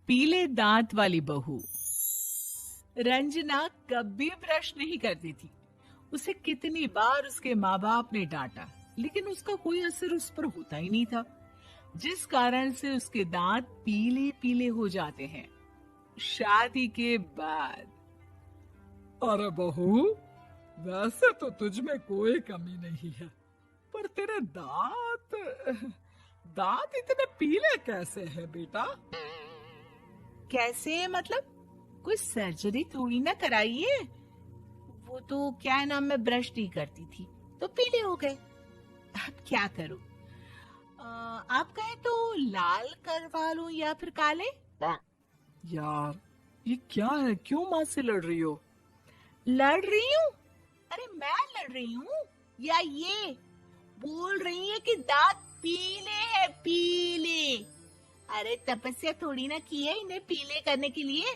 पीले दांत वाली बहू। रंजना कभी ब्रश नहीं करती थी। उसे कितनी बार उसके माँ बाप ने डांटा, लेकिन उसका कोई असर उस पर होता ही नहीं था, जिस कारण से उसके दांत पीले पीले हो जाते हैं। शादी के बाद। अरे बहू, वैसे तो तुझ में कोई कमी नहीं है, पर तेरे दांत दांत इतने पीले कैसे हैं बेटा? कैसे मतलब? कोई सर्जरी थोड़ी ना कराइए। वो तो क्या है ना, मैं ब्रश नहीं करती थी तो पीले हो गए। अब क्या करूं? आप कहें तो लाल करवा लूं या फिर काले? यार, ये क्या है? क्यों माँ से लड़ रही हो? लड़ रही हूँ? अरे मैं लड़ रही हूँ या ये बोल रही है कि दांत पीले हैं, पीले। अरे तपस्या थोड़ी ना की है इन्हें पीले करने के लिए।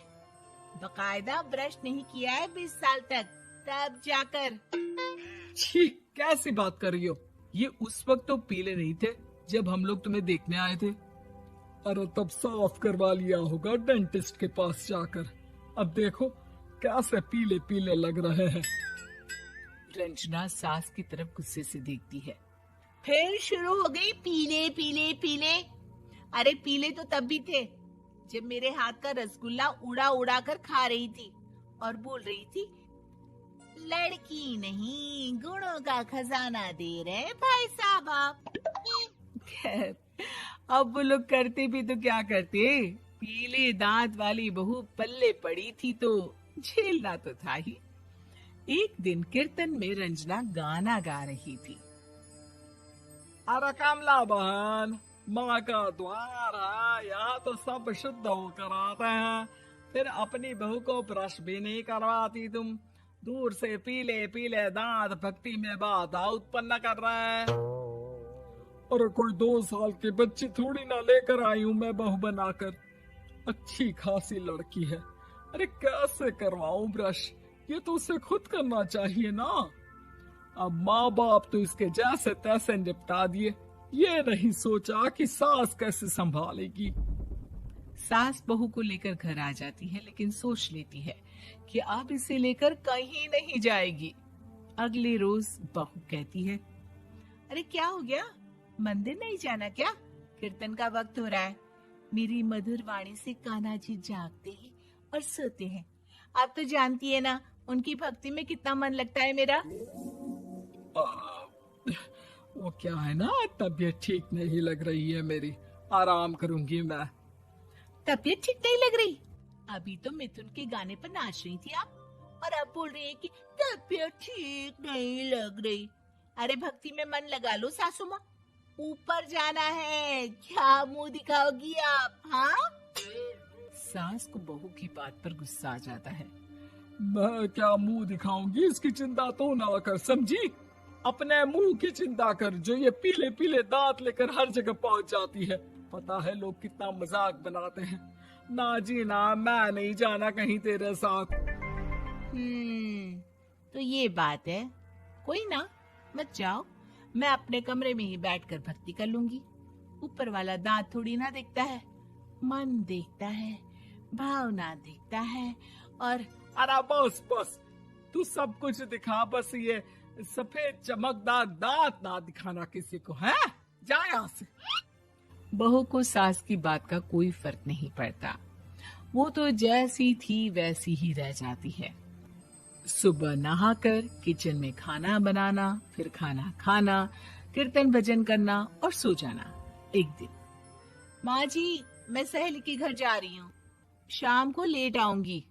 बकायदा ब्रश नहीं किया है 20 साल तक, तब जाकर। छी, कैसी बात कर रही हो? ये उस वक्त तो पीले नहीं थे जब हम लोग तुम्हें देखने आए थे। अरे तब साफ करवा लिया होगा डेंटिस्ट के पास जाकर। अब देखो कैसे पीले पीले लग रहे हैं। रंजना सास की तरफ गुस्से से देखती है। फिर शुरू हो गई पीले पीले पीले। अरे पीले तो तब भी थे जब मेरे हाथ का रसगुल्ला उड़ा उड़ा कर खा रही थी और बोल रही थी, लड़की नहीं गुणों का खजाना दे रहे भाई साहब आप। खैर, अब वो लोग करते भी तो क्या करते, पीले दांत वाली बहू पल्ले पड़ी थी तो झेलना तो था ही। एक दिन कीर्तन में रंजना गाना गा रही थी। अरे कमला बहन, माँ का द्वार है, यहाँ तो सब शुद्ध होकर आते हैं, फिर अपनी बहू को ब्रश भी नहीं करवाती तुम। दूर से पीले पीले दांत भक्ति में बाधा उत्पन्न कर रहे हैं। अरे कोई 2 साल की बच्ची थोड़ी ना लेकर आई हूँ मैं बहू बनाकर। अच्छी खासी लड़की है, अरे कैसे करवाऊं ब्रश? ये तो उसे खुद करना चाहिए ना। अब माँ बाप तो इसके जैसे तैसे निपटा दिए, ये नहीं सोचा कि सास कैसे संभालेगी। सास बहू को लेकर घर आ जाती है, लेकिन सोच लेती है कि अब इसे लेकर कहीं नहीं जाएगी। अगले रोज बहू कहती है, अरे क्या हो गया, मंदिर नहीं जाना क्या? कीर्तन का वक्त हो रहा है। मेरी मधुर वाणी से कान्हा जी जागते हैं और सोते हैं। आप तो जानती है ना उनकी भक्ति में कितना मन लगता है मेरा। वो क्या है ना, तबीयत ठीक नहीं लग रही है मेरी, आराम करूंगी मैं। तबीयत ठीक नहीं लग रही? अभी तो मिथुन के गाने पर नाच रही थी आप, और अब बोल रही है कि तबीयत ठीक नहीं लग रही। अरे भक्ति में मन लगा लो सासू माँ, ऊपर जाना है, क्या मुंह दिखाओगी आप? हाँ? सास को बहू की बात पर गुस्सा आ जाता है। मैं क्या मुंह दिखाऊंगी, इसकी चिंता तो ना कर, समझी? अपने मुंह की चिंता कर, जो ये पीले पीले दांत लेकर हर जगह पहुंच जाती है। पता है लोग कितना मजाक बनाते हैं। ना जी ना, मैं नहीं जाना कहीं तेरे साथ। तो ये बात है। कोई ना, मत जाओ, मैं अपने कमरे में ही बैठकर भक्ति कर लूंगी। ऊपर वाला दांत थोड़ी ना देखता है, मन देखता है, भावना देखता है। और अरे बस बस, तू सब कुछ दिखा, बस ये सफेद चमकदार दांत ना दिखाना किसी को, है? जा यहाँ से। बहू को सास की बात का कोई फर्क नहीं पड़ता। वो तो जैसी थी वैसी ही रह जाती है। सुबह नहाकर किचन में खाना बनाना, फिर खाना खाना, कीर्तन भजन करना और सो जाना। एक दिन, माँ जी मैं सहेली के घर जा रही हूँ, शाम को लेट आऊंगी।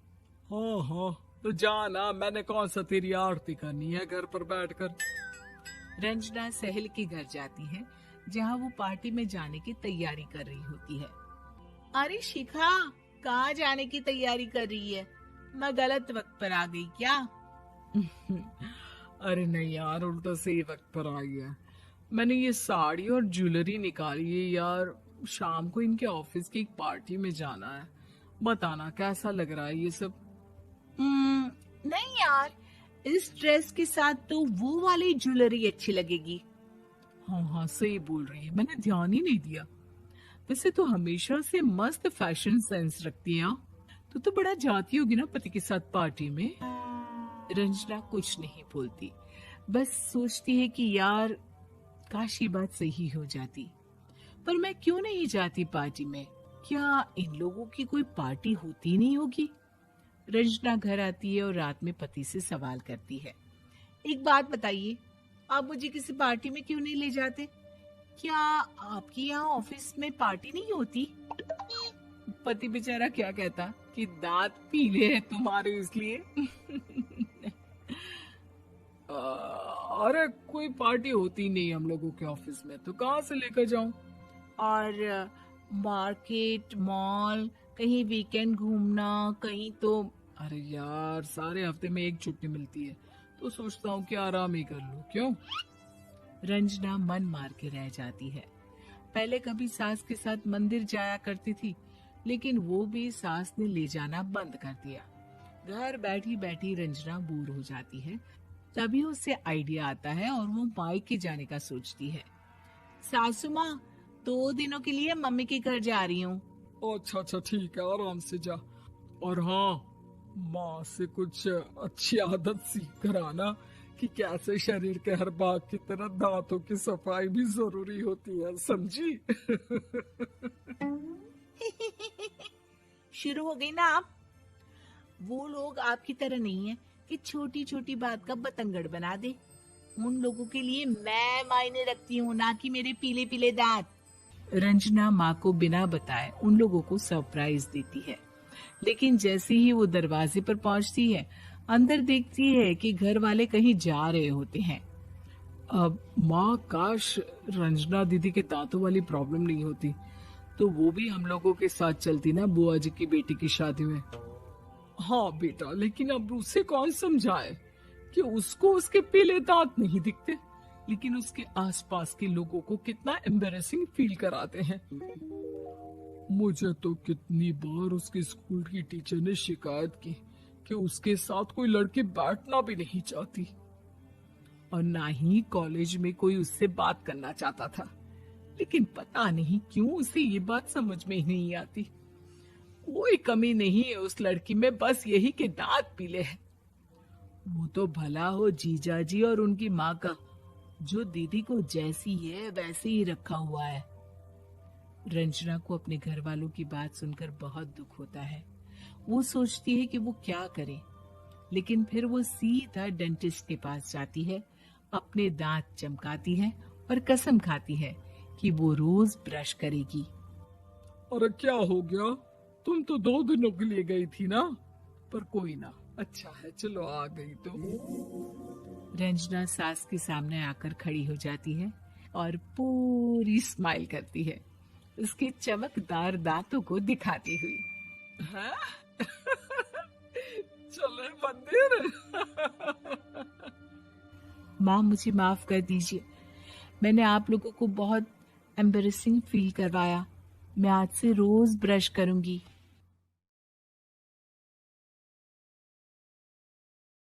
हाँ हाँ, तो जाना, मैंने कौन सा तेरी आरती करनी है घर पर बैठकर। रंजना सहेली के घर जाती है, जहाँ वो पार्टी में जाने की तैयारी कर रही होती है। अरे शिखा, कहाँ जाने की तैयारी कर रही है? मैं गलत वक्त पर आ गई क्या? अरे नहीं यार, उल्टा सही वक्त पर आई है। मैंने ये साड़ी और ज्वेलरी निकाली है यार, शाम को इनके ऑफिस की एक पार्टी में जाना है। बताना कैसा लग रहा है ये सब? नहीं यार, इस ड्रेस के साथ तो वो वाली ज्वेलरी अच्छी लगेगी। हाँ हाँ, सही बोल रही है, मैंने ध्यान ही नहीं दिया। वैसे तो हमेशा से मस्त फैशन सेंस रखती है हाँ? तो बड़ा जाती होगी ना पति के साथ पार्टी में। रंजना कुछ नहीं बोलती, बस सोचती है कि यार काश ये बात सही हो जाती। पर मैं क्यों नहीं जाती पार्टी में? क्या इन लोगों की कोई पार्टी होती नहीं होगी? रंजना घर आती है और रात में पति से सवाल करती है, एक बात बताइए, आप मुझे किसी पार्टी में क्यों नहीं ले जाते? क्या आपके यहाँ ऑफिस में पार्टी नहीं होती? पति बेचारा क्या कहता कि दांत पीले हैं तुम्हारे इसलिए। अरे कोई पार्टी होती नहीं हम लोगों के ऑफिस में, तो कहाँ से लेकर जाऊं? और मार्केट, मॉल, कहीं वीकेंड घूमना, कहीं तो। अरे यार सारे हफ्ते में एक छुट्टी मिलती है, तो सोचता हूँ कि आराम ही कर लूं। क्यों? रंजना मन मार के रह जाती है। पहले कभी सास के साथ मंदिर जाया करती थी, लेकिन वो भी सास ने ले जाना बंद कर दिया। घर बैठी बैठी रंजना बोर हो जाती है। तभी उसे आइडिया आता है और वो मायके जाने का सोचती है। सासू माँ, 2 दिनों के लिए मम्मी के घर जा रही हूँ। अच्छा अच्छा ठीक है, आराम से जा। और हाँ, माँ से कुछ अच्छी आदत सीख कर आना कि कैसे शरीर के हर भाग की तरह दांतों की सफाई भी जरूरी होती है, समझी? शुरू हो गई ना आप? वो लोग आपकी तरह नहीं है कि छोटी छोटी बात का बतंगड़ बना दे। उन लोगों के लिए मैं मायने रखती हूँ, ना कि मेरे पीले पीले दांत। रंजना माँ को बिना बताए उन लोगों को सरप्राइज देती है, लेकिन जैसे ही वो दरवाजे पर पहुंचती है, अंदर देखती है कि घर वाले कहीं जा रहे होते हैं। अब माँ, काश रंजना दीदी के दांतों वाली प्रॉब्लम नहीं होती, तो वो भी हम लोगों के साथ चलती ना बुआ जी की बेटी की शादी में। हाँ बेटा, लेकिन अब उसे कौन समझाए कि उसको उसके पीले दांत नहीं दिखते, लेकिन उसके आसपास के लोगों को कितना एम्बैरेसिंग फील कराते हैं। मुझे तो कितनी बार उसके स्कूल की टीचर ने शिकायत की कि उसके साथ कोई लड़की बैठना भी नहीं चाहती, और ना ही कॉलेज में कोई उससे बात करना चाहता था। लेकिन पता नहीं क्यों उसे ये बात समझ में ही नहीं आती। कोई कमी नहीं है उस लड़की में, बस यही कि दांत पीले हैं। वो तो भला हो जीजा जी और उनकी माँ का, जो दीदी को जैसी है वैसे ही रखा हुआ है। रंजना को अपने घर वालों की बात सुनकर बहुत दुख होता है। वो सोचती है कि वो क्या करे, लेकिन फिर वो सीधा डेंटिस्ट के पास जाती है, अपने दांत चमकाती है और कसम खाती है कि वो रोज ब्रश करेगी। अरे क्या हो गया? तुम तो 2 दिनों के लिए गई थी ना? पर कोई ना, अच्छा है, चलो आ गई तो। रंजना सास के सामने आकर खड़ी हो जाती है और पूरी स्माइल करती है, उसके चमकदार दांतों को दिखाती हुई। हैं? चले मंदिर? माँ, मुझे माफ कर दीजिए, मैंने आप लोगों को बहुत एम्बैरेसिंग फील करवाया। मैं आज से रोज ब्रश करूंगी।